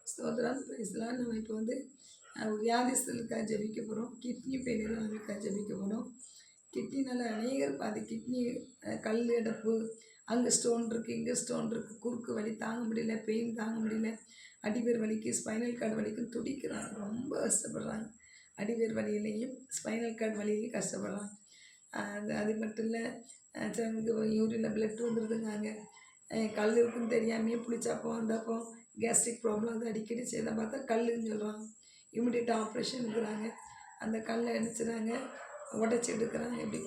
ஸ்தோத்திரம் பிரைஸ்லாம். நம்ம இப்போ வந்து வியாதிஸ்தலுக்காக ஜெபிக்க போகிறோம். கிட்னி ஃபெயிலியர்களுக்காக ஜெபிக்க போகிறோம். கிட்னினால் அநேகர் பாதி கிட்னி கல் அடைப்பு, அங்கே ஸ்டோன் இருக்குது, இங்கே ஸ்டோன் இருக்குது, குறுக்கு வலி தாங்க முடியல, பெயின் தாங்க முடியல, அடிவேர் வலிக்கு ஸ்பைனல் கார்டு வலிக்கும் துடிக்கிறாங்க, ரொம்ப கஷ்டப்படுறாங்க. அடிவேர் வலியிலையும் ஸ்பைனல் கார்டு வலியிலையும் கஷ்டப்படுறாங்க. அது மட்டும் இல்லை, சிலருக்கு யூரினில் பிளட் வந்துடுதுங்காங்க. கல் இருக்குன்னு தெரியாமையே புளிச்சாப்போ வந்தப்போ கேஸ்ட்ரிக் ப்ராப்ளம் அது அடிக்கடி செய்தால் பார்த்தா கல்லுன்னு சொல்கிறாங்க. இமிடியேட் ஆப்ரேஷனுங்கிறாங்க. அந்த கல்லை அடிச்சுறாங்க, உடச்சி எடுக்கிறாங்க. எப்படி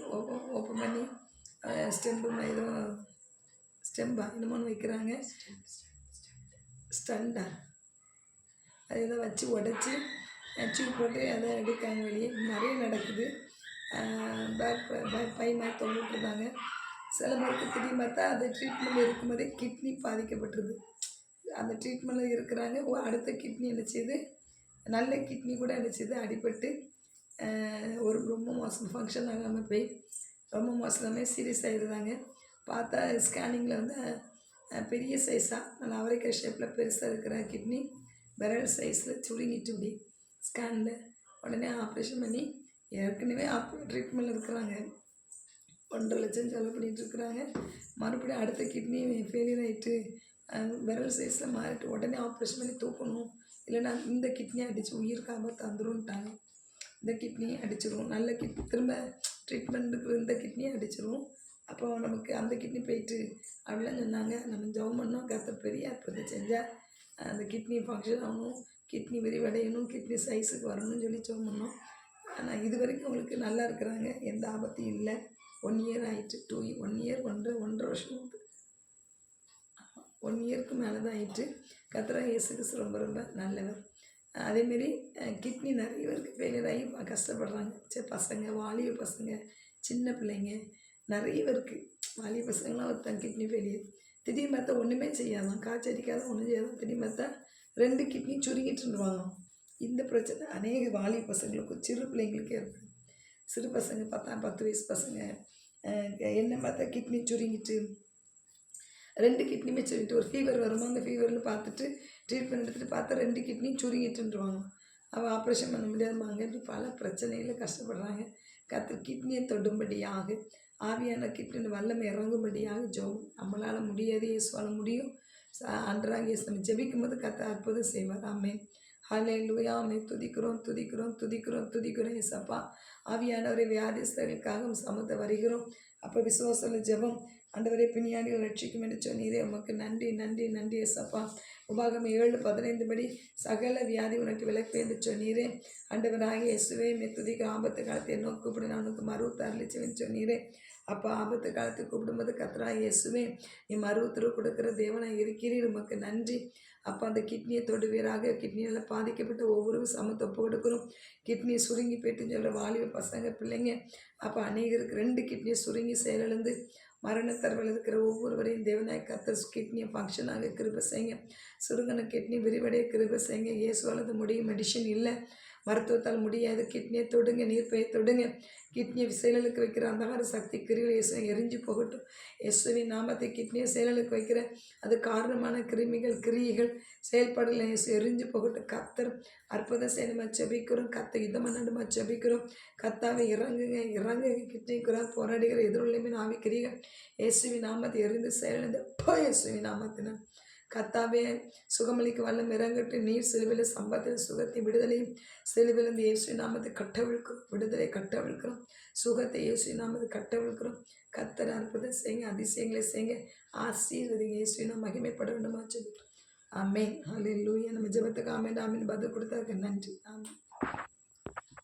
ஓப்பன் பண்ணி ஸ்டெம்பு ஏதோ ஸ்டெம்பா என்னமோன்னு வைக்கிறாங்க, ஸ்டண்டா அது எதோ வச்சு உடச்சி டியூப் போட்டு அதை எடுக்காங்க வெளியே. நிறைய நடக்குது. பை மாதிரி தொங்கிட்டுருந்தாங்க. சில பேருக்கு திடீர்னு பார்த்தா அந்த ட்ரீட்மெண்ட் இருக்கும்போதே கிட்னி பாதிக்கப்பட்டுருது. அந்த ட்ரீட்மெண்ட்டில் இருக்கிறாங்க, அடுத்த கிட்னி என்ன செய்யுது, நல்ல கிட்னி கூட என்ன செய்யுது அடிபட்டு ஒரு ரொம்ப மோசம் ஃபங்க்ஷன் ஆகாமல் போய் ரொம்ப மோசமாக சீரியஸ் ஆகிடுறாங்க. பார்த்தா ஸ்கேனிங்கில் வந்து பெரிய சைஸாக நல்லா அவரைக்காய் ஷேப்பில் பெருசாக இருக்கிற கிட்னி விரல் சைஸில் சுருங்கிட்டு இப்படி ஸ்கேனில் உடனே ஆப்ரேஷன் பண்ணி ஏற்கனவே ட்ரீட்மெண்ட்டில் இருக்கிறாங்க. 1.5 லட்சம் செலவு பண்ணிகிட்ருக்குறாங்க. மறுபடியும் அடுத்த கிட்னி ஃபெயிலியர் ஆகிட்டு விரல் சைஸில் மாறிட்டு உடனே ஆப்ரேஷன் பண்ணி தூக்கணும், இல்லைன்னா இந்த கிட்னியை அடித்து உயிர் காப்பாற்ற தந்துருன்ட்டாங்க. இந்த கிட்னி அடிச்சிடும், நல்ல கிட்னி திரும்ப ட்ரீட்மெண்ட்டுக்கு இந்த கிட்னியை அடிச்சிடும். அப்போ நமக்கு அந்த கிட்னி போயிட்டு அப்படிலாம் சொன்னாங்க. நம்ம ஜெபம் பண்ணோம், கர்த்தர் பெரிய அற்புதத்தை செஞ்சால் அந்த கிட்னி ஃபங்க்ஷன் ஆகணும், கிட்னி விரிவடையணும், கிட்னி சைஸுக்கு வரணும்னு சொல்லி ஜெபம் பண்ணோம். ஆனால் இது வரைக்கும் அவங்களுக்கு நல்லா இருக்கிறாங்க, எந்த ஆபத்தும் இல்லை. 1 இயர் ஆகிட்டு 1 இயர் 1.5 வருஷம் 1 இயருக்கு மேலே தான் ஆகிட்டு. கர்த்தர் இயேசு கிறிஸ்து ரொம்ப ரொம்ப நல்லவர். அதேமாரி கிட்னி நிறைய பேருக்கு ஃபெயிலியர் ஆகி கஷ்டப்படுறாங்க. சரி, பசங்க, வாலிப பசங்க, சின்ன பிள்ளைங்க நிறைய பேருக்கு, வாலிப பசங்களாம் ஒருத்தன் கிட்னி ஃபெயிலியர். திடீர்னு பார்த்தா ஒன்றுமே செய்யாதான், காய்ச்சல் அடிக்காத ஒன்றும் செய்யாதான், திடீர்னு பார்த்தா 2 கிட்னி சுருங்கிட்டுருவாங்க. இந்த பிரச்சனை அநேக வாலிப பசங்களுக்கும் சிறு பிள்ளைங்களுக்கே இருக்குது. சிறு பசங்க 10 வயசு பசங்க என்ன பார்த்தா கிட்னி சுருங்கிட்டு 2 கிட்னியுமே சுருங்கிட்டு ஒரு ஃபீவர் வருமா, அந்த ஃபீவர்னு பார்த்துட்டு ட்ரீட்மெண்ட் எடுத்துகிட்டு பார்த்தா 2 கிட்னியும் சுருங்கிட்டுருவாங்க. அவள் ஆப்ரேஷன் பண்ண முடியாதுமாங்க. இப்படி பல பிரச்சனையில் கஷ்டப்படுறாங்க. கர்த்தர் கிட்னியை தொடும்படியாக, ஆவியான கிட்னி வல்லமை இறங்கும்படியாக ஜெபம். நம்மளால் முடியாது, இயேசுவால் முடியும். அன்றாக இயேசு நம்ம ஜெபிக்கும் போது கர்த்தர் அற்புதம் செய்வார். ஆமென். ஹல்லேலூயா. ஆமென். துதிக்கிறோம் ஏசப்பா. ஆவியானவரை வியாதிஸ்தர்களுக்காக சமத்த வருகிறோம். அப்போ விசுவாசல ஜெபம். ஆண்டவரே, பிணியாளிகள் ரட்சிக்கும் என்று சொன்னீரே, உமக்கு நன்றி ஏசப்பா. உபாகம் 7:15 படி சகல வியாதி உனக்கு விலக்கு என்று சொன்னீரே. ஆண்டவராக இயேசுவே, துதிக்க ஆபத்து காலத்தை நோக்கி கூப்பிடு, நான் உனக்கு மருவத்தை அருளிச்சேன்னு சொன்னீரே. அப்போ ஆபத்து காலத்தை கூப்பிடும்போது கர்த்தராக இயேசுவே, நீ மருவத்துரு கொடுக்குற தேவனாக இருக்கிறீர், உமக்கு நன்றி. அப்போ அந்த கிட்னியை தொடுவீராக. கிட்னியால் பாதிக்கப்பட்ட ஒவ்வொரு சமத்தை ஒப்பு கொடுக்கணும். கிட்னியை சுருங்கி போயிட்டுன்னு சொல்கிற வாலிப பசங்க, பிள்ளைங்க, அப்போ அநேகருக்கு 2 கிட்னியை சுருங்கி செயலிழந்து மரணத்தரவில் இருக்கிற ஒவ்வொருவரையும் தேவனாய் கர்த்தர் கிட்னியை ஃபங்க்ஷனாக கிருபை செய்யுங்க. சுருங்கின கிட்னி விரிவடைய கிருபை செய்யுங்க. இயேசுவால் அது முடியும், மெடிஷன் இல்லை, மருத்துவத்தால் முடியாது. கிட்னியை தொடுங்க, நீர்ப்பையை தொடுங்க. கிட்னியை செயலுக்கு வைக்கிற அந்தகார சக்தி கிரிகள் இயேசு எரிஞ்சு போகட்டும். இயேசுவின் நாமத்தை கிட்னியை செயலுக்கு வைக்கிற அது காரணமான கிருமிகள் கிரியைகள் செயல்பாடுகளை இயேசு எரிஞ்சு போகட்டும். கர்த்தர் அற்புதம் செய்யணுமா ஜெபிக்கிறோம். கர்த்தர் இதமன்னமா ஜெபிக்கிறோம். கர்த்தாவை இறங்குங்க. கிட்னிக்குறாக போராடுகிற எதிரொலியுமே ஆவி கிரிகள் இயேசுவின் நாமத்தை எரிந்து செயலிழந்து இயேசுவின் நாமத்தினால் கர்த்தாவே சுகமளிக்கு வல்லம் இறங்கட்டு. நீர் சிலுவையில் சம்பத்தில் சுகத்தை விடுதலையும் சிலுவையிலிருந்து இயேசு நாமத்தை கட்டவிழ்க்கிறோம். விடுதலை கட்டவிழ்க்கிறோம். சுகத்தை இயேசு நாமத்தை கட்டவிழ்க்கிறோம். கர்த்தர் அற்புதம் செய்யுங்க, அதிசயங்களை செய்யுங்க, ஆசீர்வதிங்க. இயேசு நாம் மகிமைப்பட வேண்டுமா சொல்லிட்டு ஆமென். ஹல்லேலூயா. நம்ம ஜெபத்துக்கு ஆமென் பதில் கொடுத்தாருக்கு நன்றி. ஆமென்.